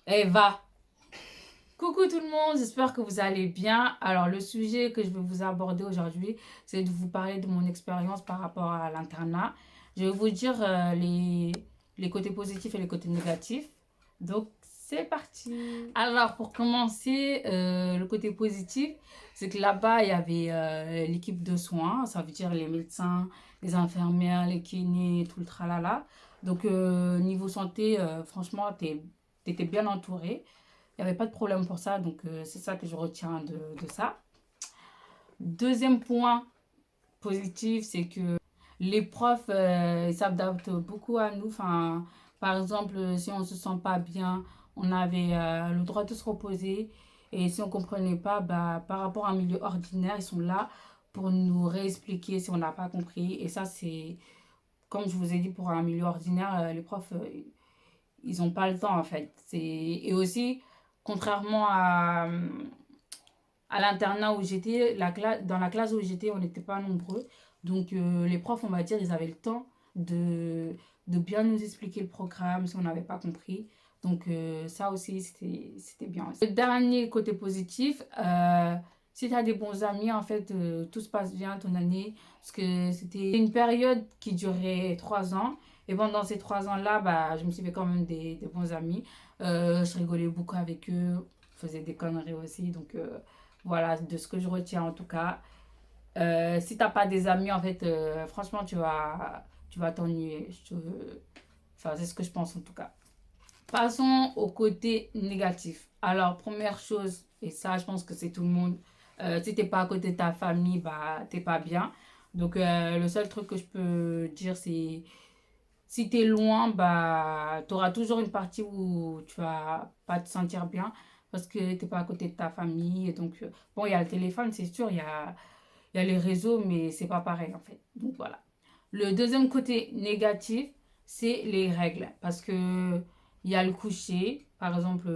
Eva. Coucou tout le monde, j'espère que vous allez bien. Alors le sujet que je vais vous aborder aujourd'hui, c'est de vous parler de mon expérience par rapport à l'internat. Je vais vous dire les côtés positifs et les côtés négatifs. Donc c'est parti. Alors pour commencer, le côté positif, c'est que là-bas il y avait l'équipe de soins, ça veut dire les médecins, les infirmières, les kinés, tout le tralala. Donc niveau santé, franchement, t'étais bien entouré. Il n'y avait pas de problème pour ça, donc c'est ça que je retiens de ça. Deuxième point positif, c'est que les profs ils s'adaptent beaucoup à nous. Enfin, par exemple, si on ne se sent pas bien, on avait le droit de se reposer. Et si on ne comprenait pas, bah, par rapport à un milieu ordinaire, ils sont là pour nous réexpliquer si on n'a pas compris. Et ça, c'est, comme je vous ai dit, pour un milieu ordinaire, les profs, ils n'ont pas le temps en fait. Et aussi, contrairement à l'internat où j'étais, dans la classe où j'étais, on n'était pas nombreux. Donc les profs, on va dire, ils avaient le temps de bien nous expliquer le programme si on n'avait pas compris. Donc ça aussi, c'était bien. Le dernier côté positif, si tu as des bons amis, en fait, tout se passe bien ton année. Parce que c'était une période qui durait 3 ans. Et pendant ces 3 ans-là, bah, je me suis fait quand même des bons amis. Je rigolais beaucoup avec eux, je faisais des conneries aussi. Donc voilà, de ce que je retiens en tout cas. Si t'as pas des amis, en fait, franchement, tu vas t'ennuyer. Enfin, c'est ce que je pense en tout cas. Passons au côté négatif. Alors, première chose, et ça, je pense que c'est tout le monde, si t'es pas à côté de ta famille, bah, t'es pas bien. Donc, le seul truc que je peux dire, c'est si t'es loin, bah, tu auras toujours une partie où tu vas pas te sentir bien parce que t'es pas à côté de ta famille. Et donc, bon, il y a le téléphone, c'est sûr, il y a les réseaux, mais c'est pas pareil en fait. Donc voilà. Le deuxième côté négatif, c'est les règles. Parce que il y a le coucher. Par exemple,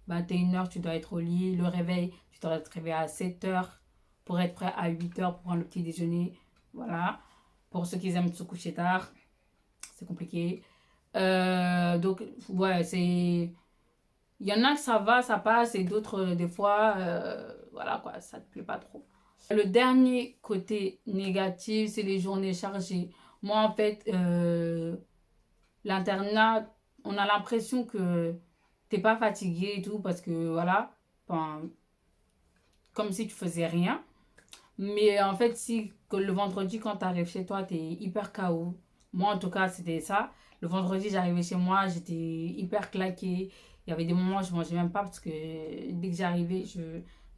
21 h, tu dois être au lit. Le réveil, tu dois te réveiller à 7 h pour être prêt à 8 h pour prendre le petit déjeuner. Voilà. Pour ceux qui aiment se coucher tard, c'est compliqué. Donc, ouais, c'est. Il y en a que ça va, ça passe, et d'autres, des fois, voilà quoi, ça te plaît pas trop. Le dernier côté négatif, c'est les journées chargées. Moi, en fait, l'internat, on a l'impression que t'es pas fatigué et tout, parce que voilà, enfin, comme si tu faisais rien. Mais en fait, si que le vendredi, quand tu arrives chez toi, tu es hyper KO. Moi, en tout cas, c'était ça. Le vendredi, j'arrivais chez moi, j'étais hyper claquée. Il y avait des moments où je mangeais même pas parce que dès que j'arrivais,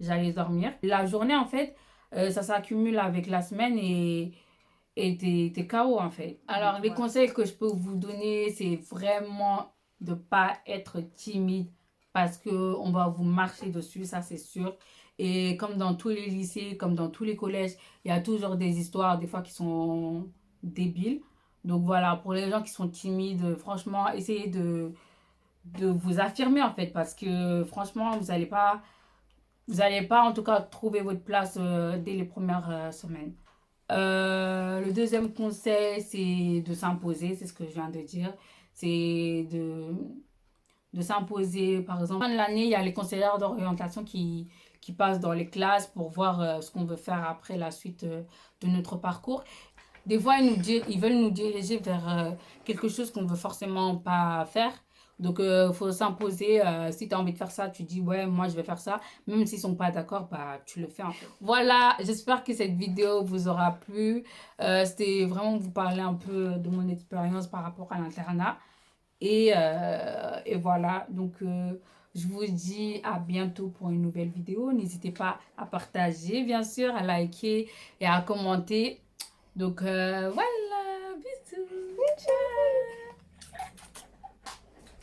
j'allais dormir. La journée, en fait, ça s'accumule avec la semaine et t'es KO, en fait. Alors, les conseils que je peux vous donner, c'est vraiment de pas être timide parce que on va vous marcher dessus, ça c'est sûr. Et comme dans tous les lycées, comme dans tous les collèges, il y a toujours des histoires, des fois qui sont débiles. Donc voilà, pour les gens qui sont timides, franchement, essayez de vous affirmer en fait, parce que franchement, vous allez pas en tout cas trouver votre place dès les premières semaines. Le deuxième conseil, c'est de s'imposer, c'est ce que je viens de dire. C'est de s'imposer. Par exemple, fin de l'année, il y a les conseillères d'orientation qui passent dans les classes pour voir ce qu'on veut faire après la suite de notre parcours. Des fois, ils veulent nous diriger vers quelque chose qu'on ne veut forcément pas faire. Donc, il faut s'imposer. Si tu as envie de faire ça, tu dis, ouais, moi, je vais faire ça. Même s'ils ne sont pas d'accord, bah, tu le fais en fait. Voilà, j'espère que cette vidéo vous aura plu. C'était vraiment vous parler un peu de mon expérience par rapport à l'internat. Et voilà, donc je vous dis à bientôt pour une nouvelle vidéo. N'hésitez pas à partager, bien sûr, à liker et à commenter. Donc voilà.